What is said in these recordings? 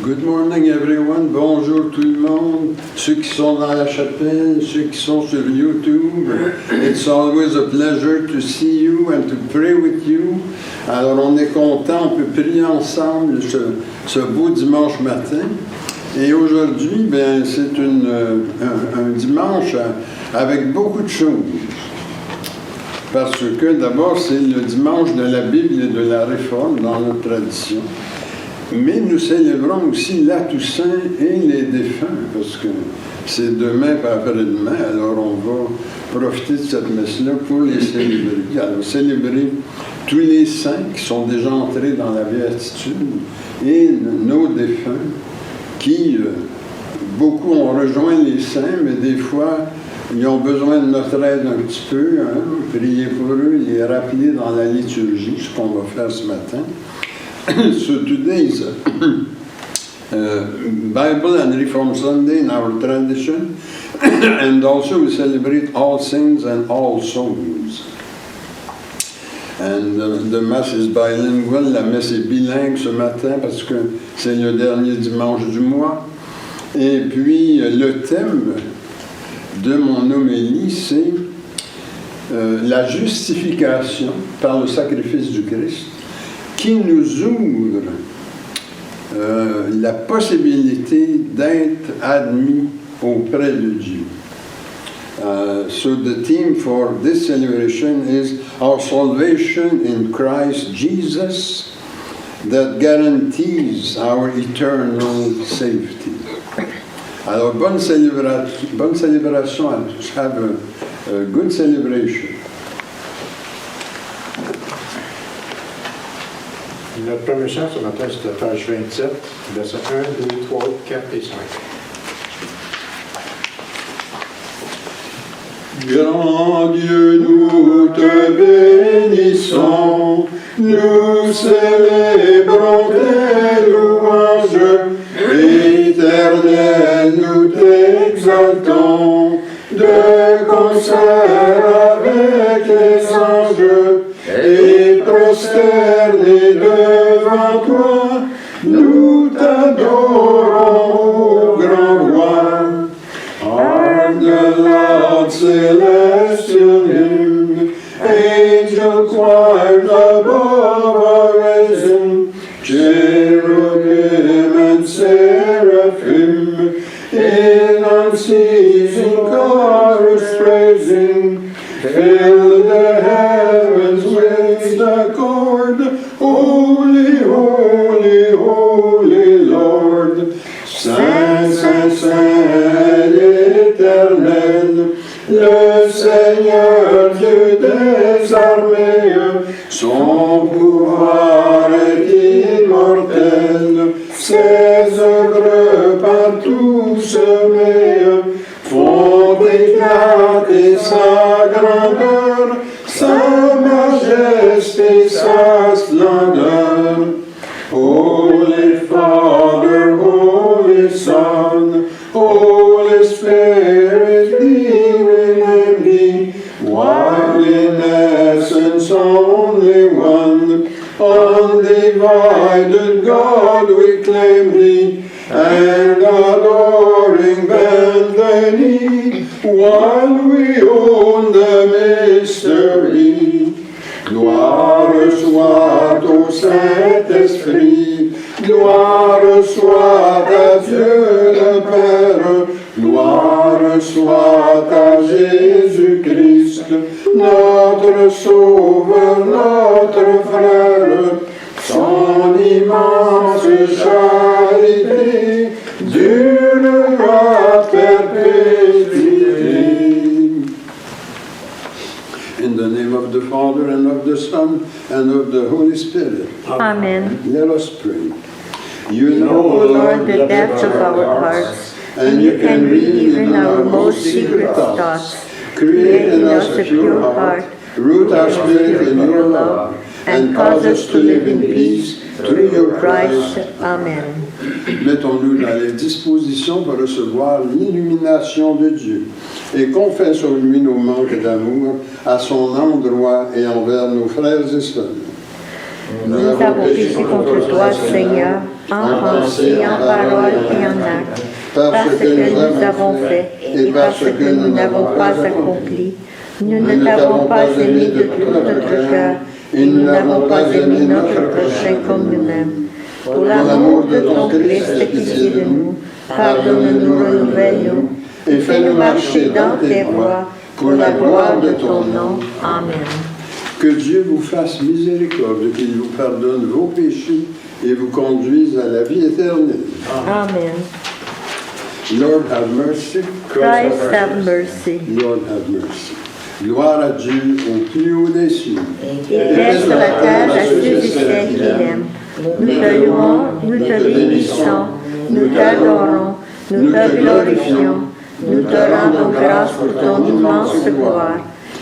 Good morning everyone, bonjour tout le monde, ceux qui sont dans la chapelle, ceux qui sont sur YouTube. It's always a pleasure to see you and to pray with you. Alors on est content, on peut prier ensemble ce beau dimanche matin. Et aujourd'hui, ben, c'est un dimanche avec beaucoup de choses. Parce que d'abord, c'est le dimanche de la Bible et de la Réforme dans notre tradition. Mais nous célébrons aussi la Toussaint et les défunts, parce que c'est demain et après-demain, alors on va profiter de cette messe-là pour les célébrer. Alors, célébrer tous les saints qui sont déjà entrés dans la béatitude et nos défunts qui, beaucoup ont rejoint les saints, mais des fois, ils ont besoin de notre aide un petit peu, hein, prier pour eux, les rappeler dans la liturgie, ce qu'on va faire ce matin. So today's Bible and Reform Sunday in our tradition, and also we celebrate All Saints and All Souls. And the Mass is bilingual, la messe est bilingue ce matin parce que c'est le dernier dimanche du mois. Et puis le thème de mon homélie, c'est la justification par le sacrifice du Christ, qui nous ouvre la possibilité d'être admis auprès de Dieu. So the theme for this celebration is our salvation in Christ Jesus that guarantees our eternal safety. Alors, bonne célébration à tous. Have a good celebration. Notre premier chant ce matin, c'est la page 27, versets 1, 2, 3, 4 et 5. Grand Dieu, nous te bénissons, nous célébrons tes louanges, Éternel, nous t'exaltons, de concert avec les anges, et prosternés devant toi, nous t'adorons, ô grand roi. Hark the loud celestial hymn, angel choirs above are risen, cherubim and seraphim, in unceasing chorus praising, fill the heavens with the chord, holy, holy, holy Lord. Saint, Saint, Saint, l'Éternel, le Seigneur Dieu des armées, son pouvoir est immortel, ses œuvres partout semées font éclater sa grandeur, sa majesté, sa splendeur. Holy Father, Holy Son, Holy Spirit, leading and thee, one in essence, only one, undivided God, we claim thee, and adoring bend the knee, while we own the mystery. Gloire soit au Saint-Esprit, gloire soit à Dieu le Père, gloire soit à Jésus-Christ, notre Sauveur, notre Frère, son immense charité durera à perpétuité. In the name of the Father, and of the Son, and of the Holy Spirit. Amen. Let us pray. You know, O Lord, the depths of our hearts, and you can read even our most secret thoughts. Create in us a pure heart, root our spirit in your love, and cause us to live in peace through your Christ. Amen. Mettons-nous dans les dispositions pour recevoir l'illumination de Dieu et qu'on fait sur lui nos manques d'amour à son endroit et envers nos frères et sœurs. Nous avons péché contre toi, Seigneur, en pensée, en parole et en acte, parce que nous avons fait et parce que nous n'avons pas accompli. Nous ne t'avons pas aimé de tout notre cœur et nous n'avons pas aimé notre prochain comme nous-mêmes. Pour l'amour de ton Christ, pitié de nous, pardonne-nous, renouvelle-nous et fais-nous marcher dans tes voies pour la gloire de ton nom. Amen. Que Dieu vous fasse miséricorde, qu'il vous pardonne vos péchés et vous conduise à la vie éternelle. Amen. Lord have mercy. Christ have mercy. Lord have mercy. Gloire à Dieu au plus haut des cieux. Et paix sur la terre à ceux et celles qui l'aiment. Nous te louons, nous te bénissons, nous t'adorons, nous te glorifions, nous te rendons grâce pour ton immense gloire.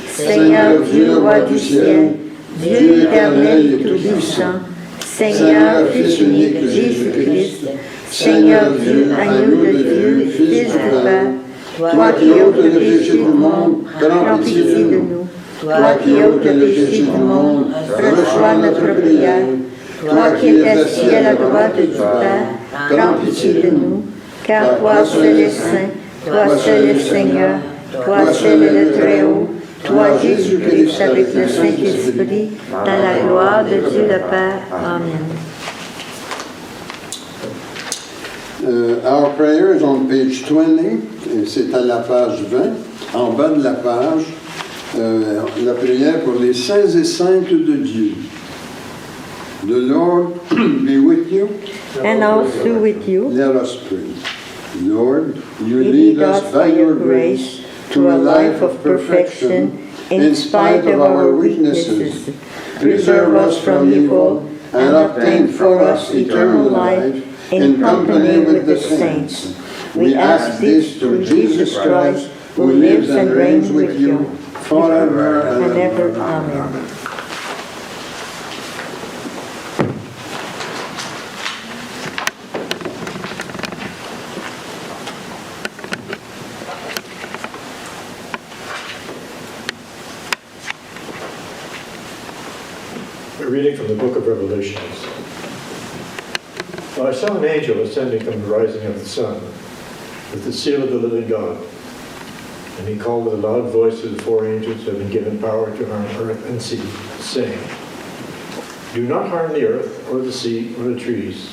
Seigneur Dieu, roi du ciel, Dieu éternel et tout-puissant, Seigneur, Fils unique de Jésus-Christ, Seigneur Dieu, agneau de Dieu, Fils du Père, toi qui ôtes le péché du monde, prends pitié de nous. Toi qui ôtes le péché du monde, reçois notre prière. Toi qui es assis à la droite du Père, prends pitié de nous. Car toi seul es saint, toi seul es Seigneur, toi seul es le Très-Haut, toi Jésus-Christ avec le Saint-Esprit, dans la gloire de Dieu le Père. Amen. Our prayer is on page 20, et c'est à la page 20. En bas de la page, la prière pour les saints et saintes de Dieu. The Lord be with you. And also with you. Let us pray. Lord, you lead us by your grace to a life of perfection in spite of our weaknesses. Preserve us from evil and obtain for us eternal life in company with the saints. We ask this through Jesus Christ, who lives and reigns with you forever and ever. Amen. A reading from the book of Revelations. I saw an angel ascending from the rising of the sun with the seal of the living God. And he called with a loud voice to the four angels who have been given power to harm earth and sea, saying, Do not harm the earth or the sea or the trees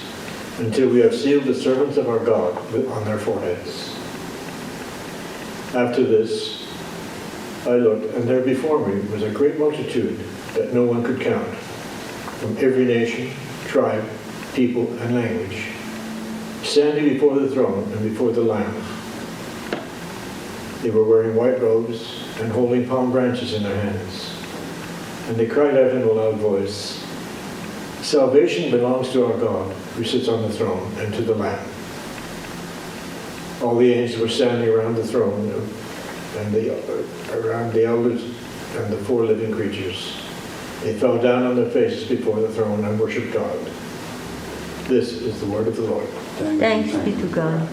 until we have sealed the servants of our God on their foreheads. After this, I looked, and there before me was a great multitude that no one could count, from every nation, tribe, people, and language, standing before the throne and before the Lamb. They were wearing white robes and holding palm branches in their hands. And they cried out in a loud voice, Salvation belongs to our God, who sits on the throne, and to the Lamb. All the angels were standing around the throne, and around the elders and the four living creatures. They fell down on their faces before the throne and worshiped God. This is the word of the Lord. Thanks be to God.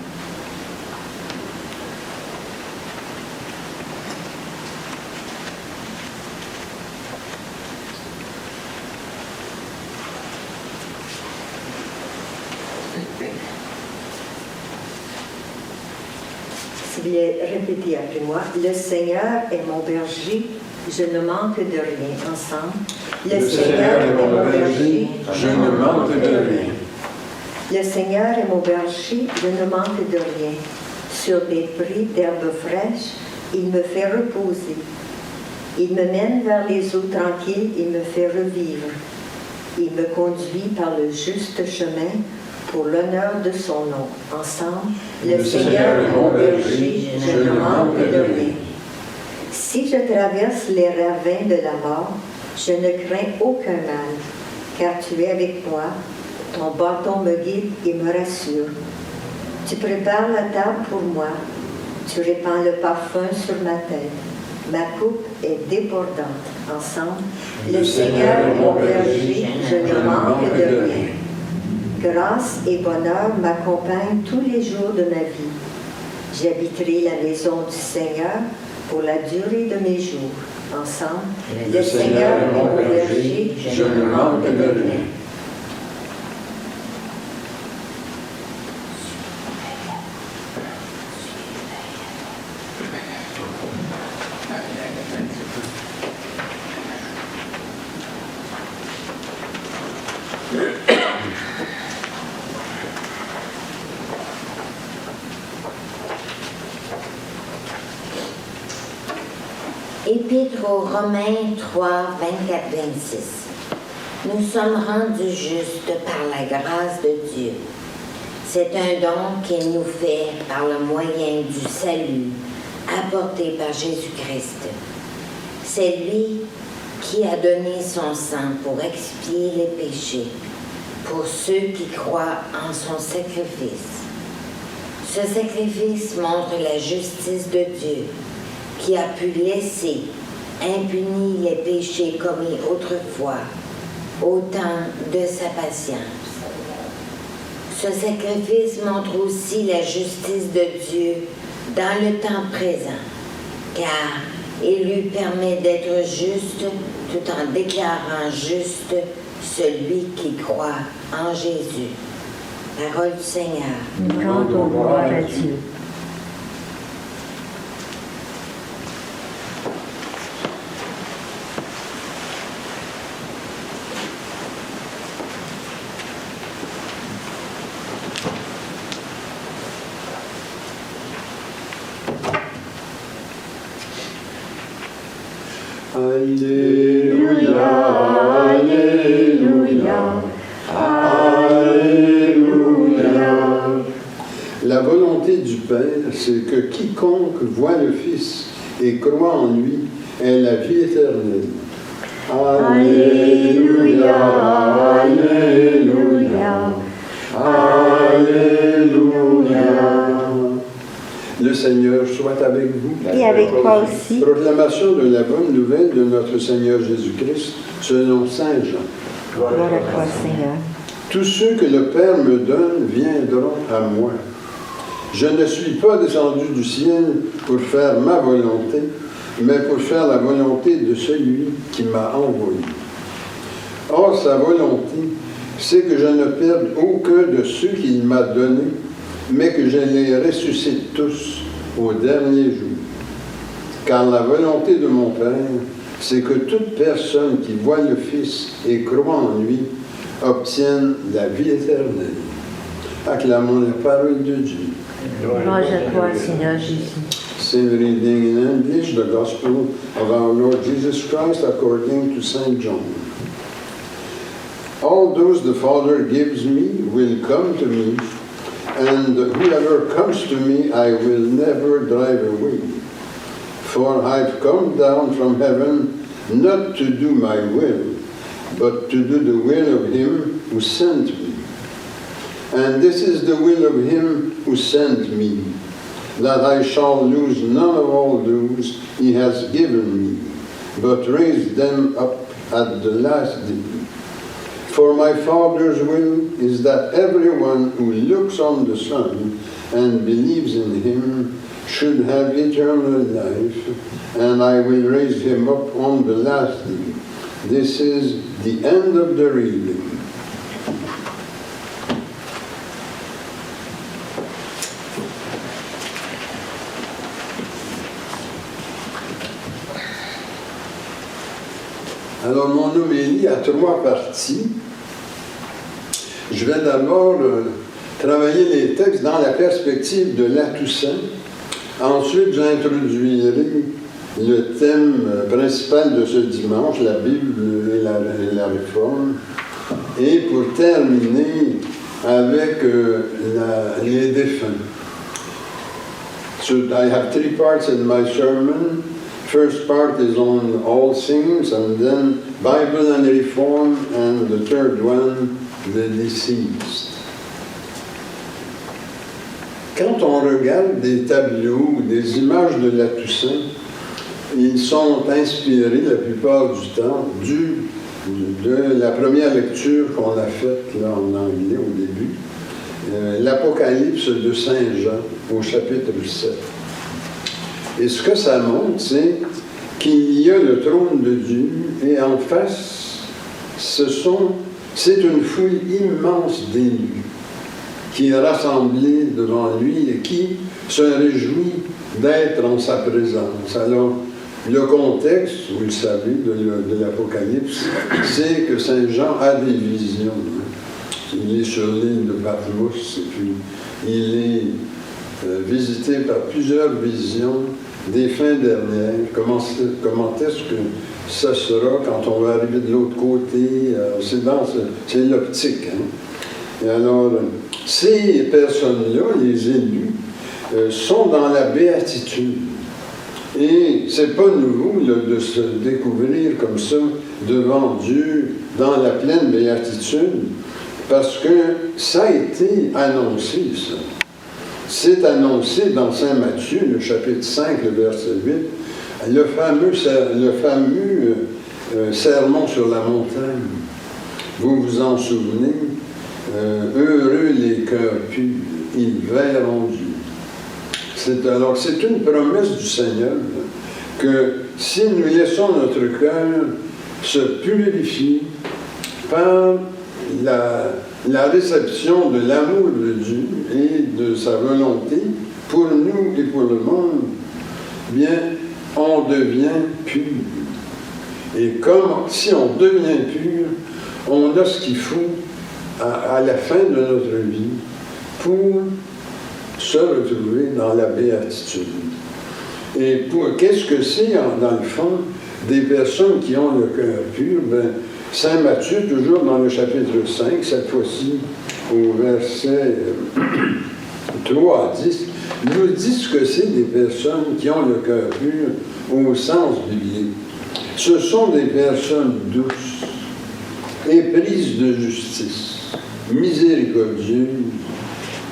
Si vous voulez répéter après moi, le Seigneur est mon berger, je ne manque de rien. Ensemble. Le Seigneur est mon berger, je ne manque de rien. Le Seigneur est mon berger, je ne manque de rien. Sur des prés d'herbes fraîches, il me fait reposer. Il me mène vers les eaux tranquilles et me fait revivre. Il me conduit par le juste chemin pour l'honneur de son nom. Ensemble, le Seigneur est mon berger, je ne manque de rien. Si je traverse les ravins de la mort, je ne crains aucun mal, car tu es avec moi, ton bâton me guide et me rassure. Tu prépares la table pour moi, tu répands le parfum sur ma tête. Ma coupe est débordante. Ensemble, le Seigneur est mon berger, je ne manque de rien. Grâce et bonheur m'accompagnent tous les jours de ma vie. J'habiterai la maison du Seigneur pour la durée de mes jours. Ensemble, Le Seigneur est mon berger, je ne manque de rien. Épître aux Romains 3, 24-26. Nous sommes rendus justes par la grâce de Dieu. C'est un don qu'il nous fait par le moyen du salut apporté par Jésus-Christ. C'est lui qui a donné son sang pour expier les péchés, pour ceux qui croient en son sacrifice. Ce sacrifice montre la justice de Dieu, qui a pu laisser impunis les péchés commis autrefois, au temps de sa patience. Ce sacrifice montre aussi la justice de Dieu dans le temps présent, car il lui permet d'être juste tout en déclarant juste celui qui croit en Jésus. Parole du Seigneur. Nous rendons gloire à Dieu. Alléluia, Alléluia, Alléluia. La volonté du Père, c'est que quiconque voit le Fils et croit en lui ait la vie éternelle. Alléluia, Alléluia, Alléluia. Le Seigneur soit avec vous. Et avec toi aussi. Proclamation de la bonne nouvelle de notre Seigneur Jésus-Christ selon Saint Jean. Gloire à toi, Seigneur. Tous ceux que le Père me donne viendront à moi. Je ne suis pas descendu du ciel pour faire ma volonté, mais pour faire la volonté de celui qui m'a envoyé. Or, sa volonté, c'est que je ne perde aucun de ceux qu'il m'a donnés, mais que je les ressuscite tous au dernier jour. Car la volonté de mon Père, c'est que toute personne qui voit le Fils et croit en lui obtienne la vie éternelle. Acclamons la parole de Dieu. Gloire à toi, Seigneur Jésus. Same reading in English, the Gospel of our Lord Jesus Christ according to St. John. All those the Father gives me will come to me, and whoever comes to me I will never drive away. For I've come down from heaven not to do my will, but to do the will of him who sent me. And this is the will of him who sent me, that I shall lose none of all those he has given me, but raise them up at the last day. For my Father's will is that everyone who looks on the Son and believes in him should have eternal life, and I will raise him up on the last day. This is the end of the reading. Alors, mon homélie a 3 parties. Je vais d'abord travailler les textes dans la perspective de la Toussaint. Ensuite, j'introduirai le thème principal de ce dimanche, la Bible et la Réforme. Et pour terminer avec les défunts. So I have 3 parts in my sermon. First part is on all things, and then Bible and Reform, and the third one, the deceased. Quand on regarde des tableaux ou des images de la Toussaint, ils sont inspirés la plupart du temps de la première lecture qu'on a faite là, en anglais au début, l'Apocalypse de Saint Jean au chapitre 7. Et ce que ça montre, c'est qu'il y a le trône de Dieu et en face, c'est une foule immense d'élus qui est rassemblée devant lui et qui se réjouit d'être en sa présence. Alors, le contexte, vous le savez, de l'Apocalypse, c'est que Saint Jean a des visions. Il est sur l'île de Patmos et puis il est visité par plusieurs visions des fins dernières. Comment est-ce que ça sera quand on va arriver de l'autre côté? C'est l'optique. Hein? Et alors, ces personnes-là, les élus, sont dans la béatitude. Et c'est pas nouveau là, de se découvrir comme ça devant Dieu dans la pleine béatitude, parce que ça a été annoncé, ça. C'est annoncé dans Saint Matthieu, le chapitre 5, le verset 8, le fameux sermon sur la montagne. Vous vous en souvenez? Heureux les cœurs purs, ils verront Dieu. Alors, c'est une promesse du Seigneur que si nous laissons notre cœur se purifier par la réception de l'amour de Dieu et de sa volonté pour nous et pour le monde, bien, on devient pur. Et comme si on devient pur, on a ce qu'il faut à la fin de notre vie pour se retrouver dans la béatitude. Et qu'est-ce que c'est, dans le fond, des personnes qui ont le cœur pur? Ben, Saint Matthieu, toujours dans le chapitre 5, cette fois-ci, au verset 3 à 10, nous dit ce que c'est des personnes qui ont le cœur pur au sens biblique. Ce sont des personnes douces, éprises de justice, miséricordieuses,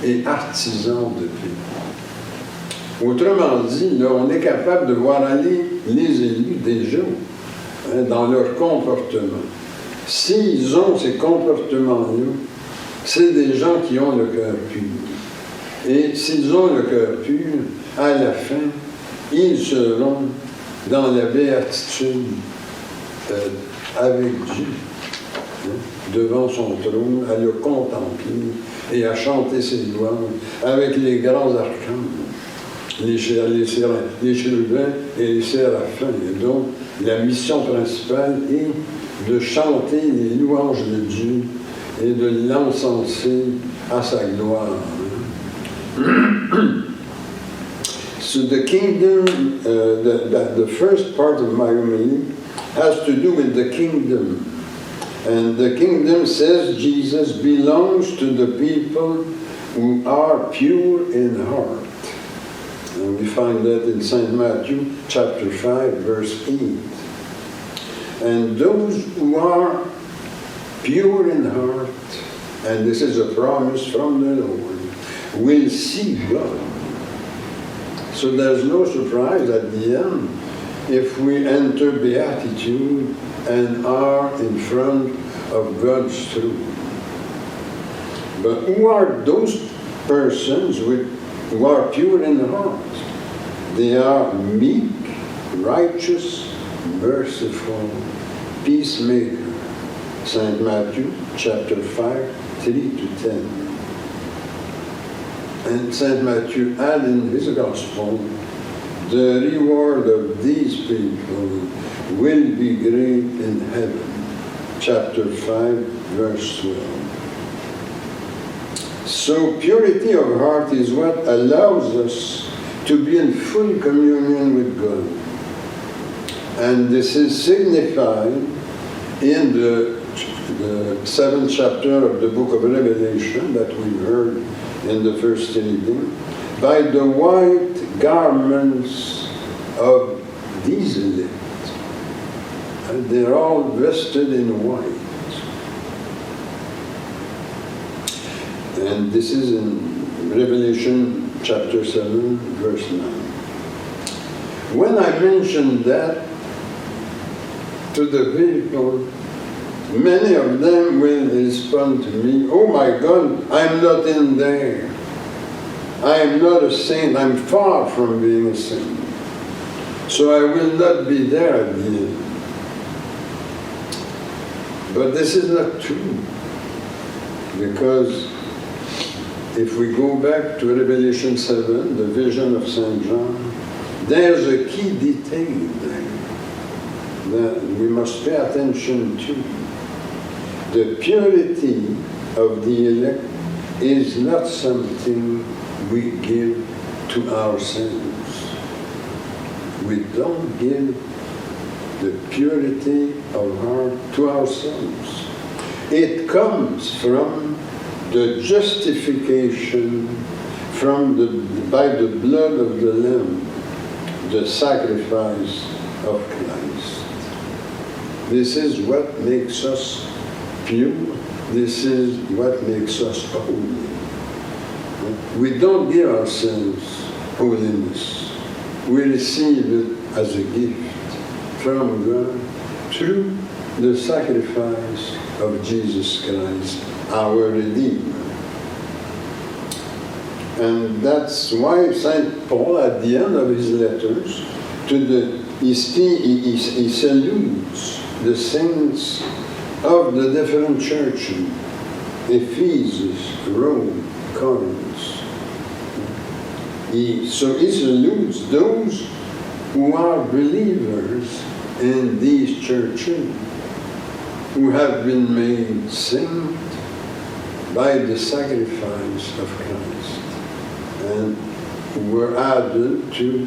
et artisans de paix. Autrement dit, là, on est capable de voir aller les élus déjà dans leur comportement. S'ils ont ces comportements-là, c'est des gens qui ont le cœur pur. Et s'ils ont le cœur pur, à la fin, ils seront dans la béatitude avec Dieu, devant son trône, à le contempler et à chanter ses louanges avec les grands archanges, les chérubins et les séraphins. Et donc, la mission principale est de chanter les louanges de Dieu et de l'encenser à sa gloire. So the kingdom, the first part of my homily has to do with the kingdom. And the kingdom, says Jesus, belongs to the people who are pure in heart. And we find that in St. Matthew chapter 5, verse 8. And those who are pure in heart, and this is a promise from the Lord, will see God. So there's no surprise at the end if we enter beatitude and are in front of God's throne. But who are those persons who are pure in heart? They are meek, righteous, merciful, peacemaker. St. Matthew chapter 5, 3 to 10. And St. Matthew had in his gospel, the reward of these people will be great in heaven. Chapter 5, verse 12. So purity of heart is what allows us to be in full communion with God. And this is signified in the 7th chapter of the book of Revelation that we heard in the first reading, by the white garments of these elect. And they're all vested in white. And this is in Revelation chapter 7, verse 9. When I mentioned that to the people, many of them will respond to me, "Oh my God, I'm not in there. I am not a saint. I'm far from being a saint." So I will not be there at the end. But this is not true. Because if we go back to Revelation 7, the vision of St. John, there's a key detail there that we must pay attention to. The purity of the elect is not something we give to ourselves. We don't give the purity of heart to ourselves. It comes from the justification by the blood of the Lamb, the sacrifice of Christ. This is what makes us pure. This is what makes us holy. We don't give ourselves holiness. We receive it as a gift from God through the sacrifice of Jesus Christ, our Redeemer. And that's why St. Paul, at the end of his letters, he salutes the saints of the different churches, Ephesus, Rome, Corinth. So he salutes those who are believers in these churches, who have been made saint by the sacrifice of Christ, and who were added to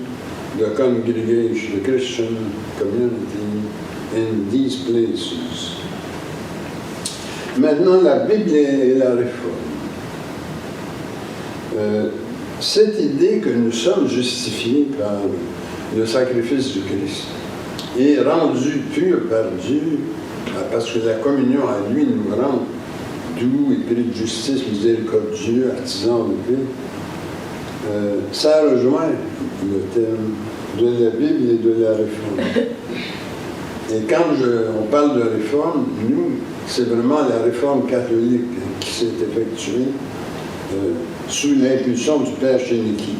the congregation, the Christian community in these places. Maintenant, la Bible et la Réforme. Cette idée que nous sommes justifiés par le sacrifice du Christ et rendus purs par Dieu, parce que la communion à lui nous rend doux, épris de justice, miséricordieux, artisans de paix, ça rejoint le thème de la Bible et de la Réforme. Et quand on parle de réforme, nous, c'est vraiment la réforme catholique qui s'est effectuée sous l'impulsion du Père Chéniky.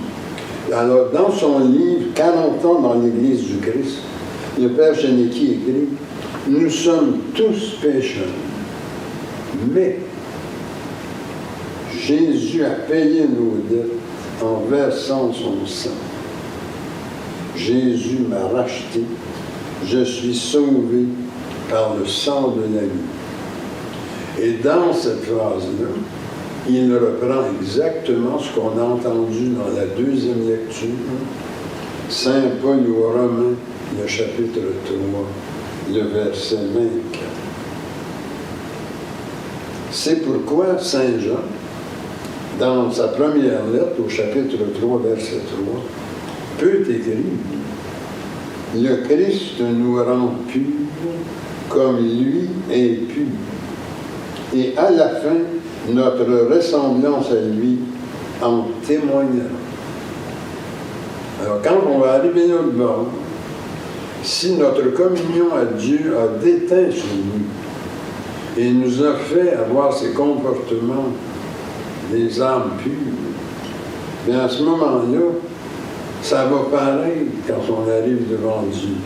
Alors, dans son livre « 40 ans dans l'Église du Christ », le Père Chéniky écrit « Nous sommes tous pécheurs, mais Jésus a payé nos dettes en versant son sang. Jésus m'a racheté, je suis sauvé par le sang de la vie. » Et dans cette phrase-là, il reprend exactement ce qu'on a entendu dans la deuxième lecture, Saint Paul aux Romains, le chapitre 3, le verset 24. C'est pourquoi Saint Jean, dans sa première lettre, au chapitre 3, verset 3, peut écrire « Le Christ nous rend purs comme lui est pur. Et à la fin, notre ressemblance à lui en témoignera. » Alors, quand on va arriver là de bord, si notre communion à Dieu a déteint sur nous et nous a fait avoir ces comportements des âmes pures, bien à ce moment-là, ça va pareil quand on arrive devant Dieu.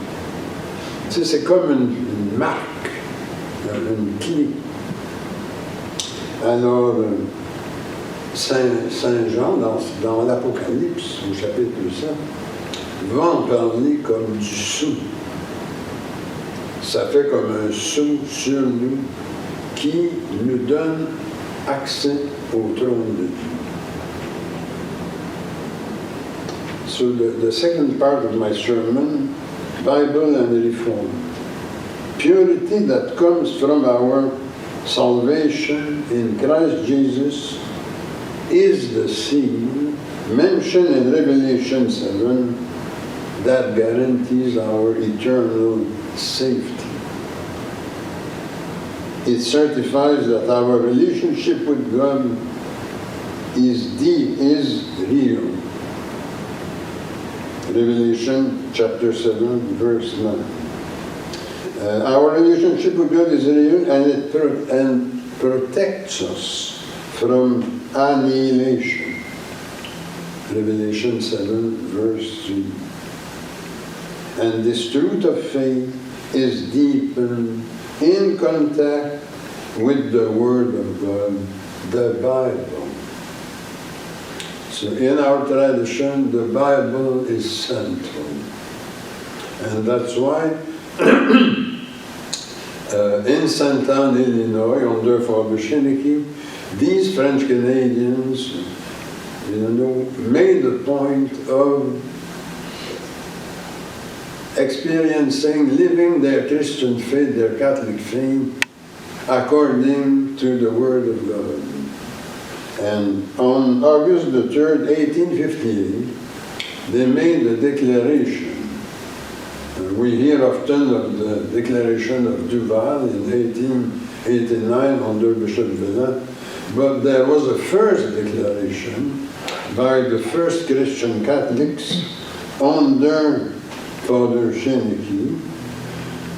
Tu sais, c'est comme une marque, une clé. Alors, Saint Jean, dans l'Apocalypse, au chapitre 7, va en parler comme du sceau. Ça fait comme un sceau sur nous qui nous donne accès au trône de Dieu. So the second part of my sermon, Bible and Reform. Purity that comes from our salvation in Christ Jesus is the seal mentioned in Revelation 7 that guarantees our eternal safety. It certifies that our relationship with God is deep, is real. Revelation chapter 7, verse 9. Our relationship with God is real, and it protects us from annihilation. Revelation 7, verse 3. And this truth of faith is deepened in contact with the Word of God, the Bible. So in our tradition, the Bible is central. And that's why in St. Anne, Illinois, on der Faberscheneke, these French Canadians, made a point of experiencing, living their Christian faith, their Catholic faith, according to the Word of God. And on August the 3rd, 1858, they made a declaration. We hear often of the Declaration of Duval in 1889 under Bishop Velan, but there was a first declaration by the first Christian Catholics under Father Cheneke,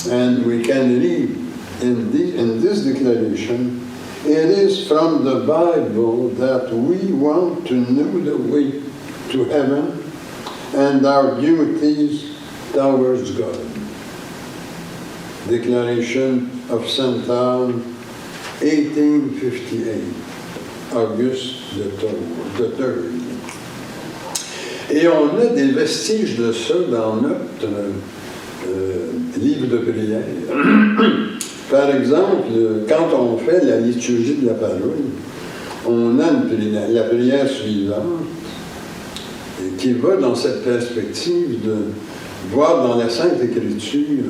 and we can read in this declaration, it is from the Bible that we want to know the way to heaven and our duties towards God. Declaration of St. Anne, 1858, August the 3rd. Et on a des vestiges de ça dans notre livre de prière. Par exemple, quand on fait la liturgie de la parole, on a la prière suivante qui va dans cette perspective de voir dans la Sainte Écriture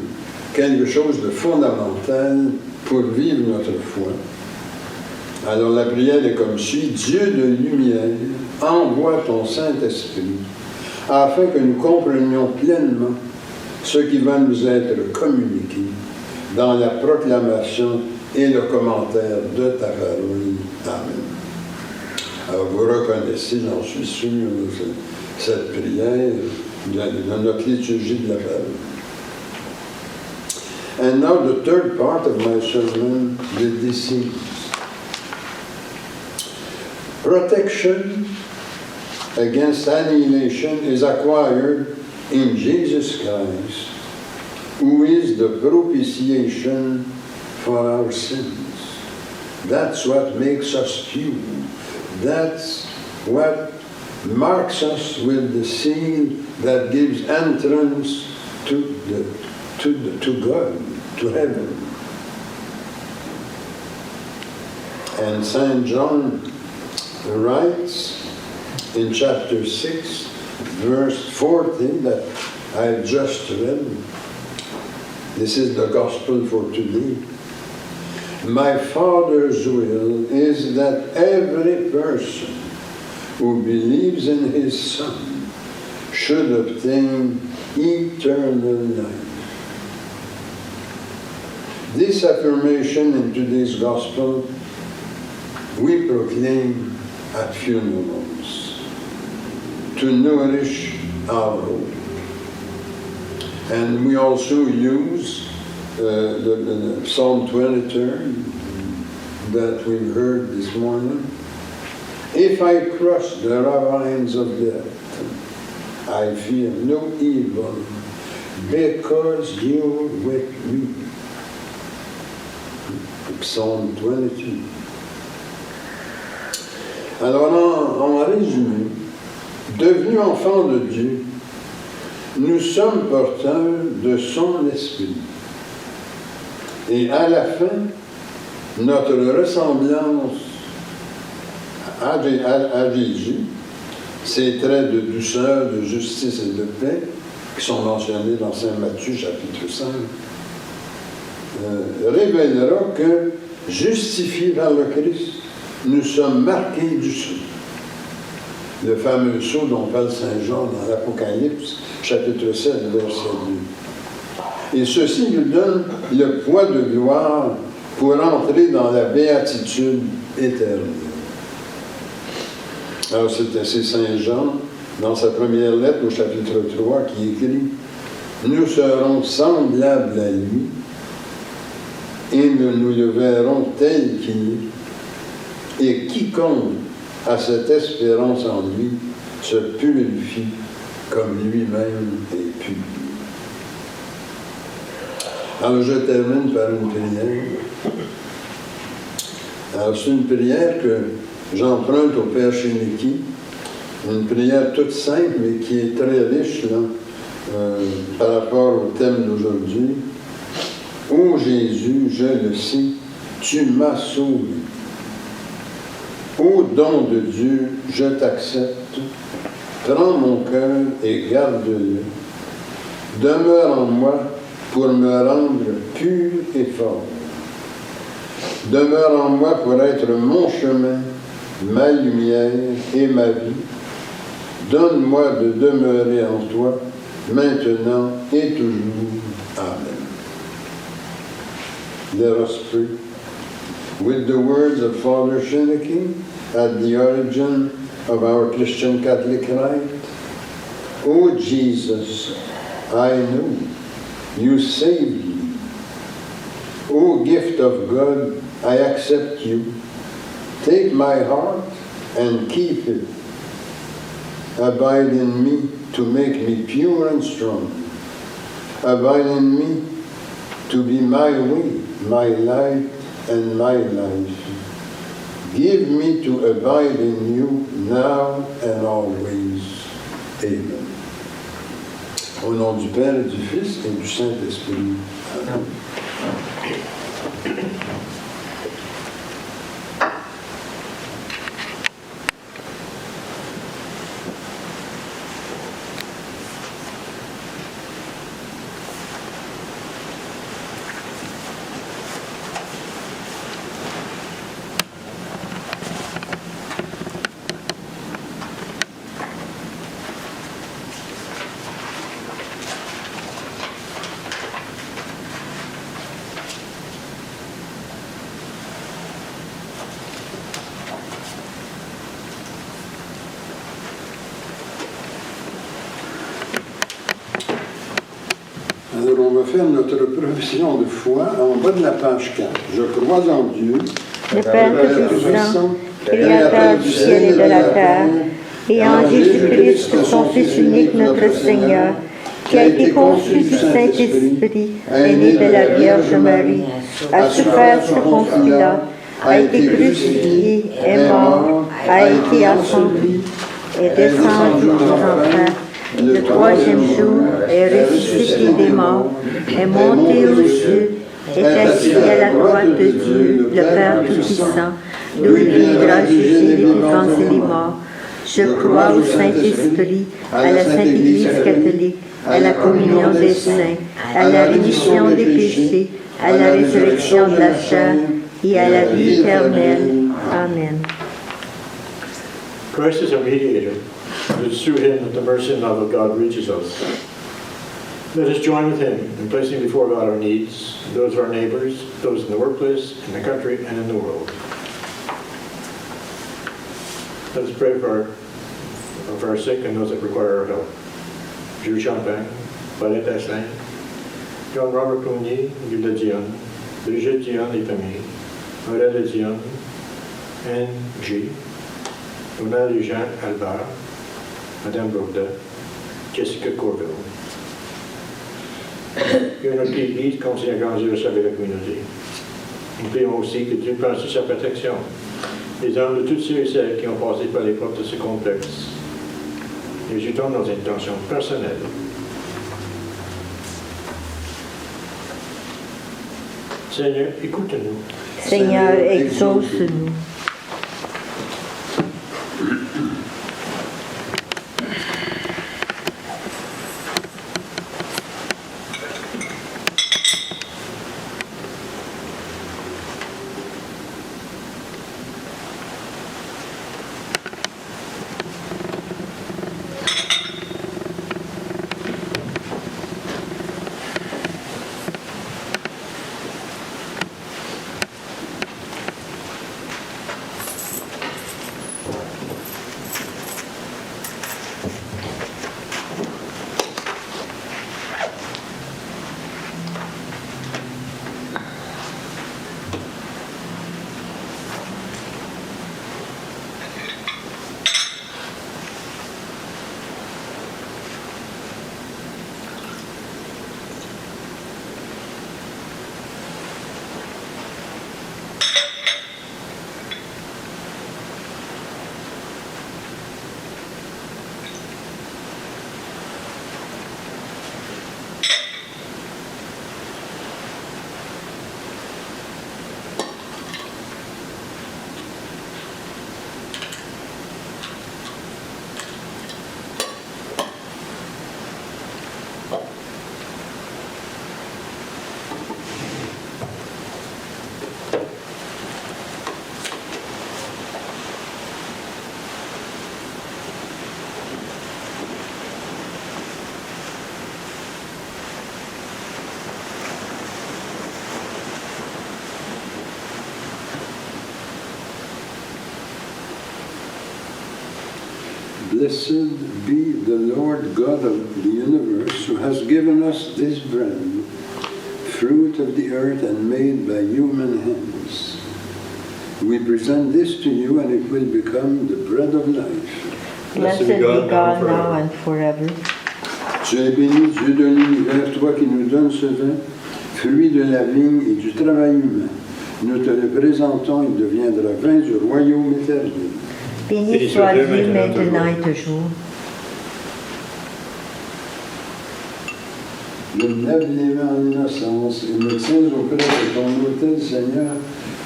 quelque chose de fondamental pour vivre notre foi. Alors la prière est comme suit: Dieu de lumière, envoie ton Saint-Esprit afin que nous comprenions pleinement ce qui va nous être communiqué dans la proclamation et le commentaire de ta parole. Amen. Alors vous reconnaissez, j'en suis sûr, cette prière dans notre liturgie de la parole. And now the third part of my sermon, the disease. Protection against annihilation is acquired in Jesus Christ, who is the propitiation for our sins. That's what makes us pure. That's what marks us with the seal that gives entrance to God, to heaven. And St. John writes in chapter 6, verse 40 that I've just read. This is the gospel for today. My Father's will is that every person who believes in his Son should obtain eternal life. This affirmation in today's gospel we proclaim at funerals to nourish our hope. And we also use the Psalm 23 that we've heard this morning. If I cross the ravines of death, I fear no evil, because you're with me. Psalm 22. Alors, en résumé, devenus enfants de Dieu, nous sommes porteurs de son esprit. Et à la fin, notre ressemblance à Jésus, ces traits de douceur, de justice et de paix, qui sont mentionnés dans Saint Matthieu, chapitre 5, révélera que, justifiés par le Christ, nous sommes marqués du sceau. Le fameux sceau dont parle Saint Jean dans l'Apocalypse, chapitre 7, verset 2. Et ceci nous donne le poids de gloire pour entrer dans la béatitude éternelle. Alors c'est Saint Jean, dans sa première lettre au chapitre 3, qui écrit « Nous serons semblables à lui, et nous le verrons tel qu'il est, et quiconque a cette espérance en lui se purifie comme lui-même est pur. » Alors, je termine par une prière. Alors, c'est une prière que j'emprunte au Père Chénicky, une prière toute simple, mais qui est très riche là, par rapport au thème d'aujourd'hui. Ô Jésus, je le sais, tu m'as sauvé. Ô don de Dieu, je t'accepte. Prends mon cœur et garde-le. Demeure en moi pour me rendre pur et fort. Demeure en moi pour être mon chemin, ma lumière et ma vie. Donne-moi de demeurer en toi, maintenant et toujours. Amen. Let us pray. With the words of Father Chénicky at the origin of our Christian Catholic rite, O Jesus, I know you saved me. O gift of God, I accept you. Take my heart and keep it. Abide in me to make me pure and strong. Abide in me to be my way, my light, and my life. Give me to abide in you now and always. Amen. Au nom du Père et du Fils et du Saint-Esprit. Amen. Alors, on va faire notre profession de foi en bas de la page 4. Je crois en Dieu, Le Père Tout-Puissant, Créateur du ciel et de la terre, et en Jésus-Christ, son Fils unique, notre Seigneur, qui a été conçu du Saint-Esprit, est né de la Vierge Marie, a souffert sous Ponce Pilate, a été crucifié, est mort, a été ascendu, est descendu aux enfers. Le troisième jour est ressuscité des morts, est monté aux cieux, est assis à la droite de Dieu, le Père Tout-Puissant, d'où il viendra juger les vivants et les morts. Je crois au Saint-Esprit, à la Sainte Église catholique, à la communion des saints, à la rémission des péchés, à la résurrection de la chair et à la vie éternelle. Amen. Christ is our mediator. It is through him that the mercy and love of God reaches us. Let us join with him in placing before God our needs, those of our neighbors, those in the workplace, in the country, and in the world. Let us pray for our sick and those that require our help. Jules Champagne, Paulette Asselin, John Robert Clooney, Gilda Dion, Brigitte Dion et famille, Aurélie Dion, Anne G, Donald et Jean Albert, Madame Bourda, Jessica Corville. Que notre Église continue à grandir et servir la communauté. Nous prions aussi que Dieu pense sur sa protection, les âmes de tous ceux et celles qui ont passé par les portes de ce complexe. Et ajoutons nos intentions personnelles. Seigneur, écoute-nous. Seigneur, exauce-nous. Blessed be the Lord God of the universe, who has given us this bread, fruit of the earth and made by human hands. We present this to you, and it will become the bread of life. Blessed be God now and forever. Tu es béni, Dieu de l'univers, toi qui nous donnes ce vin, fruit de la vigne et du travail humain. Nous te le présentons, il deviendra vin du royaume éternel. Béni soit Dieu maintenant et toujours. Je me lève les mains en innocence et me tiens auprès de ton autel, Seigneur,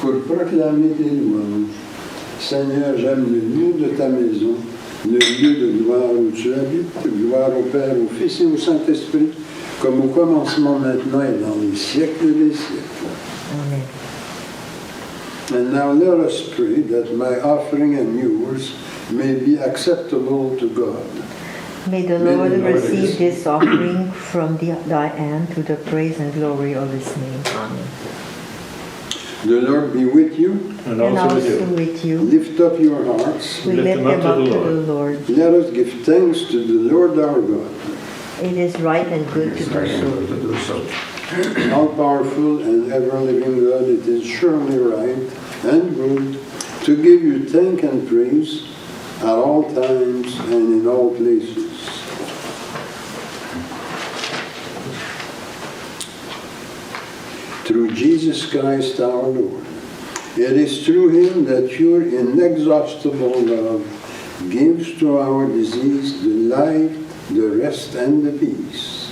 pour proclamer tes louanges. Seigneur, j'aime le lieu de ta maison, le lieu de gloire où tu habites, gloire au Père, au Fils et au Saint-Esprit, comme au commencement, maintenant et dans les siècles des siècles. Amen. And now let us pray that my offering and yours may be acceptable to God. May the Lord receive this offering from thy hand to the praise and glory of his name. Amen. The Lord be with you. And And also also with you. with you. Lift up your hearts. We lift them up to the Lord. Let us give thanks to the Lord our God. It is right and good to do so. All-powerful and ever-living God, it is surely right and good to give you thanks and praise at all times and in all places. Through Jesus Christ our Lord. It is through him that your inexhaustible love gives to our disease the life, the rest, and the peace.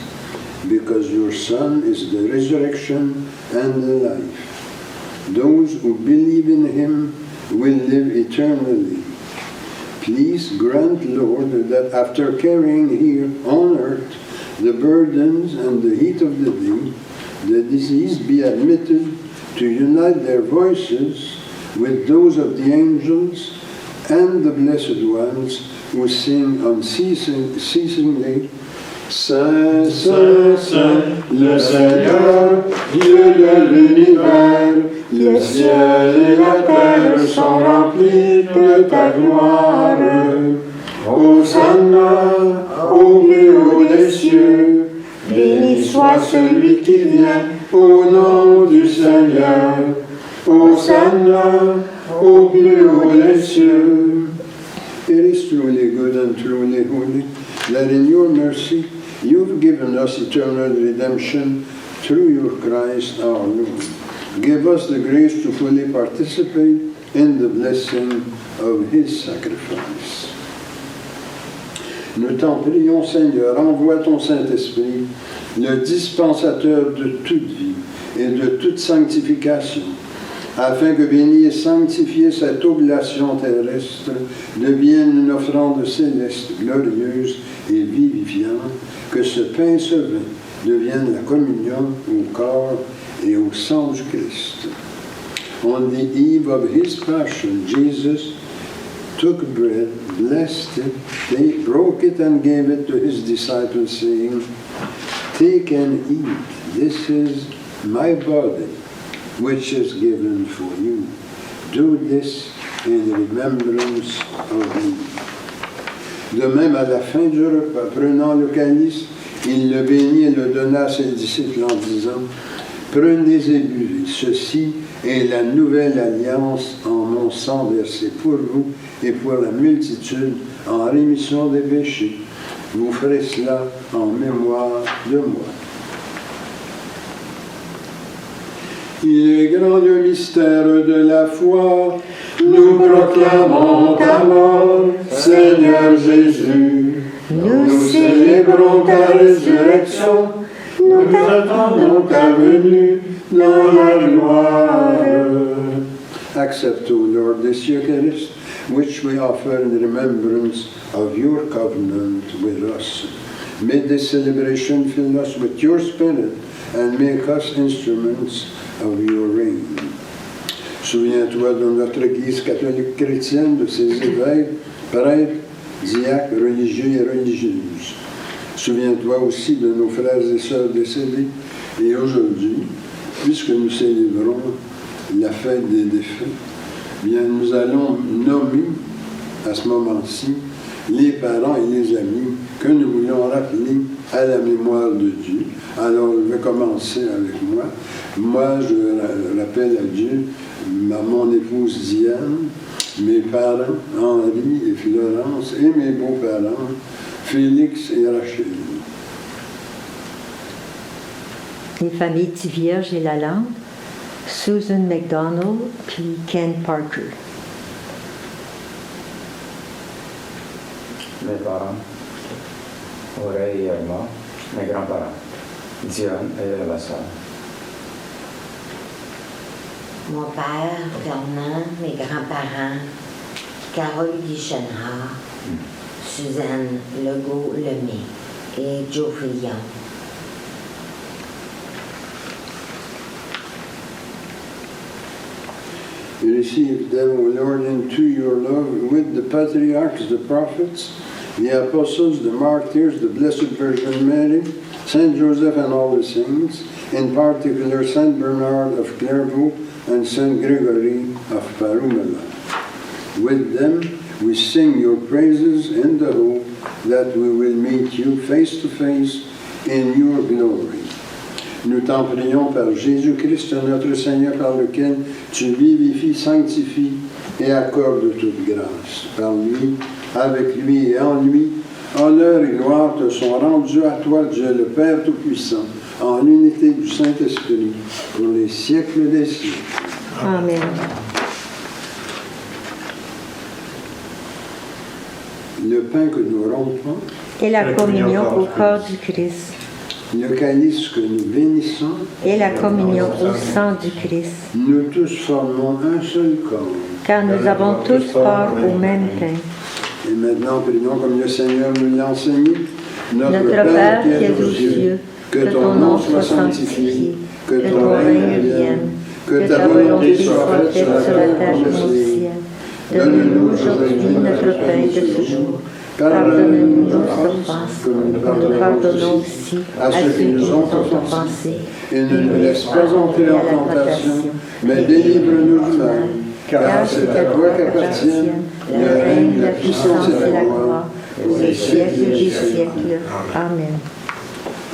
Because your Son is the resurrection and the life. Those who believe in him will live eternally. Please grant, Lord, that after carrying here on earth the burdens and the heat of the day, the diseased be admitted to unite their voices with those of the angels and the blessed ones who sing unceasingly, Saint, Saint, Saint, le Seigneur, Dieu de l'univers, le ciel et la terre sont remplis de ta gloire. Hosanna, au plus haut des cieux, béni soit celui qui vient au nom du Seigneur. Hosanna, au plus haut des cieux. It is truly good and truly holy that in your mercy you've given us eternal redemption through your Christ our Lord. Give us the grace to fully participate in the blessing of his sacrifice. Nous t'en prions, Seigneur, envoie ton Saint-Esprit, le dispensateur de toute vie et de toute sanctification, afin que béni et sanctifié cette oblation terrestre devienne une offrande céleste, glorieuse et vivifiante, que ce pain et ce vin deviennent la communion au corps et au sang du Christ. On the eve of his passion, Jesus took bread, blessed it, they broke it and gave it to his disciples, saying, Take and eat, this is my body, which is given for you. Do this in remembrance of me. De même, à la fin du repas, prenant le calice, il le bénit et le donna à ses disciples en disant, Prenez et buvez, ceci est la nouvelle alliance en mon sang versé pour vous et pour la multitude en rémission des péchés. Vous ferez cela en mémoire de moi. Il est grand le mystère de la foi, nous proclamons ta mort, Seigneur Jésus. Nous célébrons ta résurrection, nous attendons ta venue dans la gloire. Accept, O Lord, this Eucharist, which we offer in remembrance of your covenant with us. May this celebration fill us with your Spirit and make us instruments of your reign. Souviens-toi de notre Église catholique chrétienne, de ses évêques, prêtres, diacres, religieux et religieuses. Souviens-toi aussi de nos frères et sœurs décédés. Et aujourd'hui, puisque nous célébrons la fête des défunts, bien nous allons nommer à ce moment-ci les parents et les amis que nous voulons rappeler à la mémoire de Dieu. Alors, je vais commencer avec moi. Moi, je rappelle à Dieu mon épouse Diane, mes parents, Henri et Florence, et mes beaux-parents, Félix et Rachel. Les familles Tivierge et Lalande, Susan McDonald puis Ken Parker. Mes parents, Aurélie et Alma, mes grands-parents, Diane et la sœur. Mon père, Fernand, mes grands-parents, Carole Guichonard, Suzanne Legault-Lemay et Joe Fillon. Receive them, O Lord, into your love with the patriarchs, the prophets, the apostles, the martyrs, the Blessed Virgin Mary, Saint Joseph and all the saints, in particular Saint Bernard of Clairvaux and Saint Gregory of Parumela. With them we sing your praises in the hope that we will meet you face to face in your glory. Nous t'en prions par Jésus-Christ, notre Seigneur, par lequel tu vivifies, sanctifies et accordes toute grâce. Par lui, avec lui et en lui, honneur et gloire te sont rendus à toi, Dieu le Père Tout-Puissant, en l'unité du Saint-Esprit, pour les siècles des siècles. Amen. Le pain que nous rompons, Et la communion au corps du Christ. le calice que nous bénissons, Et la communion au sang du Christ. nous tous formons un seul corps. Car nous avons tous part au même pain. Et maintenant, prions comme le Seigneur nous l'a enseigné. Notre Père qui es aux cieux, que ton nom soit sanctifié, que ton règne vienne, que ta volonté soit faite sur la terre comme au ciel. Donne-nous aujourd'hui notre pain de ce jour. Pardonne-nous nos offenses, comme nous pardonnons aussi à ceux qui nous ont offensés. Et ne nous laisse pas entrer en tentation, mais délivre-nous du mal. Car c'est à toi qu'appartiennent le règne, la puissance et la gloire, pour les siècles des siècles. Amen.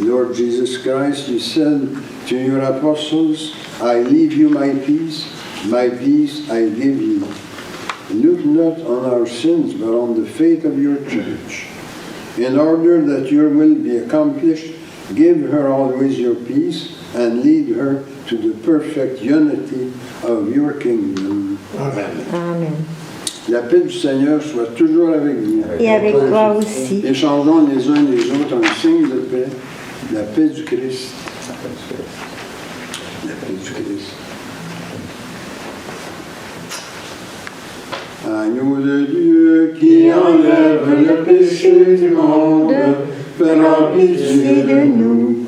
Lord Jesus Christ, you said to your apostles, I leave you my peace I give you. Look not on our sins, but on the faith of your church. In order that your will be accomplished, give her always your peace and lead her to the perfect unity of your kingdom. Amen. Amen. La paix du Seigneur soit toujours avec vous. Et avec toi aussi. Échangeons les uns les autres un signe de paix, la paix du Christ. La paix du Christ. Agneau de Dieu qui enlève le péché du monde, prends pitié de nous.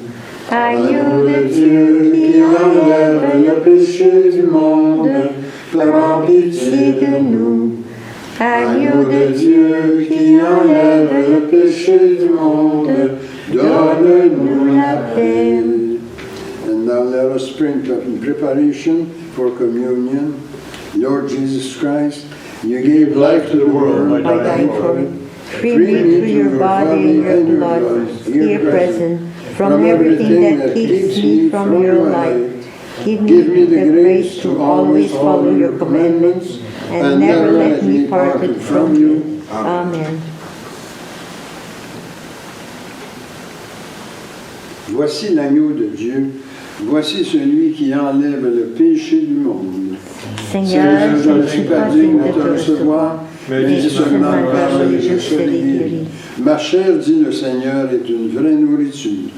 Agneau de Dieu qui enlève le péché du monde, prends pitié de nous. Agneau de Dieu qui enlève le péché du monde, donne-nous la paix. And now let us pray in preparation for communion. Lord Jesus Christ, you gave life to the world by dying for it. Free me through your body and your blood, here present, from everything that keeps me from your light. Give me the grace to always follow your commandments and never let me part from you. Amen. Voici l'agneau de Dieu, voici celui qui enlève le péché du monde. Seigneur, je ne suis pas digne de te recevoir, mais dis seulement parole et je serai guéri. Ma chair, dit le Seigneur, est une vraie nourriture,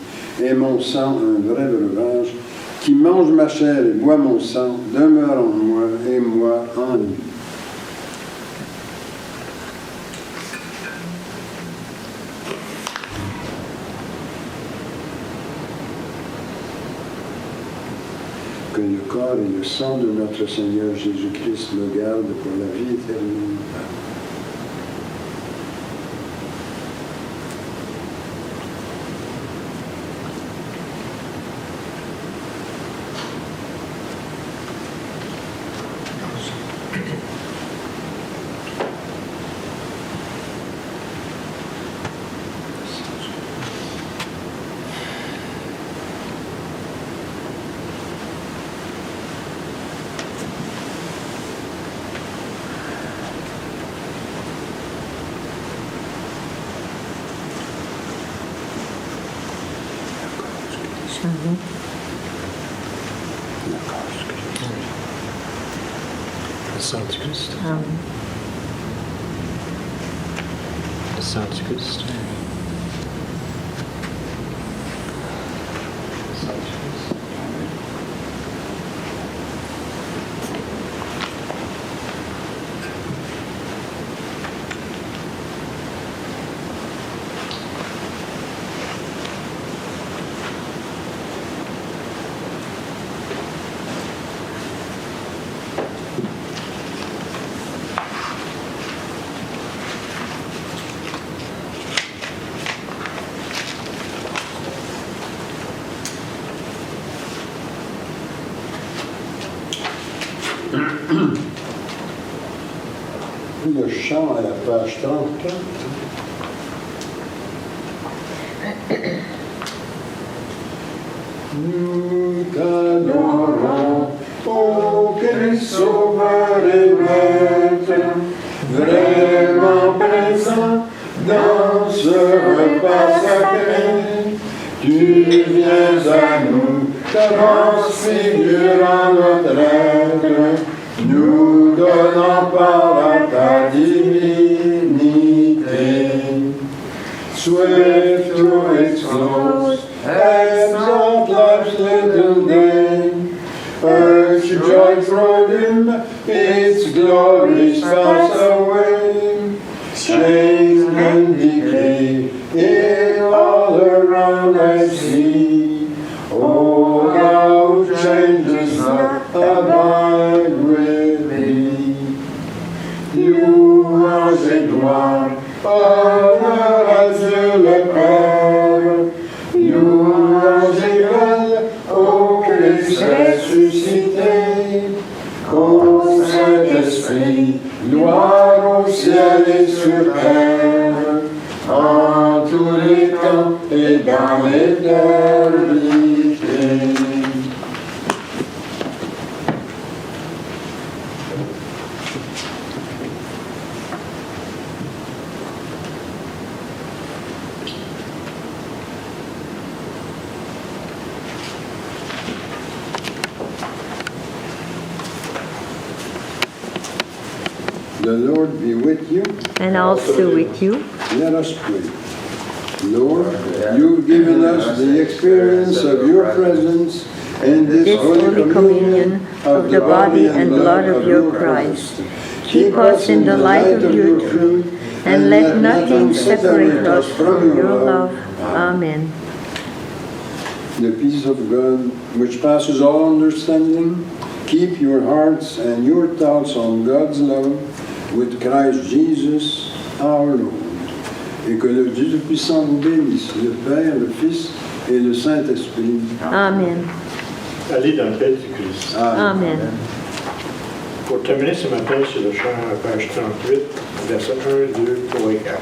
et mon sang un vrai breuvage. Qui mange ma chair et boit mon sang demeure en moi et moi en lui. Que le corps et le sang de notre Seigneur Jésus-Christ me gardent pour la vie éternelle. Le sang du Christ. Amen. Le sang du Christ. Le chant à la page 34. Nous t'adorons, ô Christ sauveur et maître, vraiment présent dans ce repas sacré. Tu viens à nous, transfigurant notre être, nous donnant part à ta divinité. Swift to its close, exalt life's little day. Earth's joy from him, its glories pass away. Change and decay, in all around I see. Oh, thou changes not, abide with me. Louange et gloire, honneur à Dieu le Père. Louange égale au Christ ressuscité. Ô Saint-Esprit, gloire au ciel et sur terre, en tous les temps et dans l'éternité. The Lord be with you. And also with you. Let us pray. Lord, you've given us the experience of your presence in This Holy Communion of the body and blood of your Christ. Keep us in the light of your truth, and let nothing separate us from your love. Amen. The peace of God, which passes all understanding, keep your hearts and your thoughts on God's love with Christ Jesus our Lord. Et que le Dieu Tout-Puissant vous bénisse, le Père, le Fils et le Saint-Esprit. Amen. Allez dans la paix du Christ. Amen. Pour terminer ce matin sur le chant à la page 38, versets 1, 2, 3 et 4.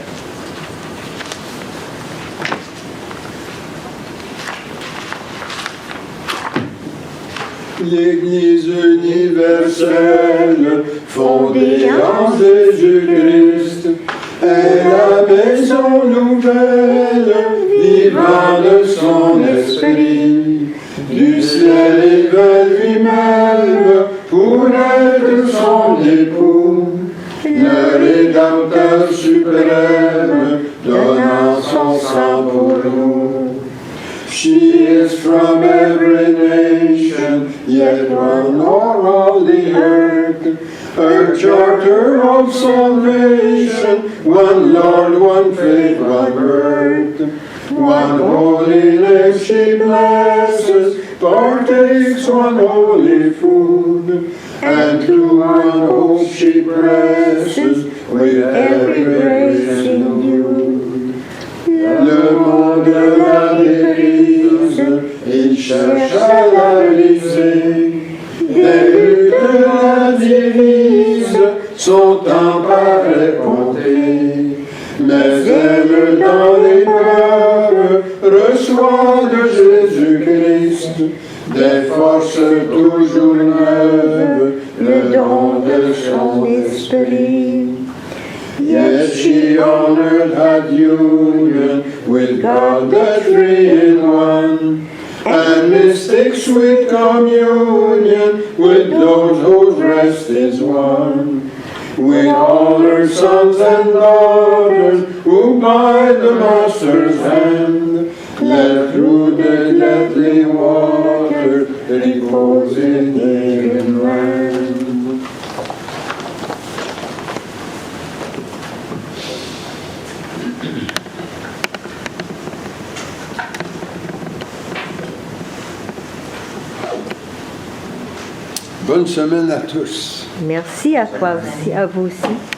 L'Église universelle, fondée en Jésus-Christ, est la maison nouvelle, vivant de son esprit, du ciel élevé lui-même, pour être son époux, le Rédempteur suprême, donnant son sang pour nous. She is from every nation, yet one o'er all the earth. A charter of salvation, one Lord, one faith, one birth. One holy name she blesses, partakes one holy food. And to one hope she presses, with every grace in you. Le monde la méprise, il cherche à la briser. Des luttes la divisent, son temps paraît compté. Mais elle, dans l'épreuve, reçoit de Jésus-Christ des forces toujours neuves, le don de son esprit. Yet she on earth had union with God the three in one. and mystic sweet communion with those whose rest is won. With all her sons and daughters who by the Master's hand led through the deadly water repose in heaven land. Bonne semaine à tous. Merci à toi aussi, à vous aussi.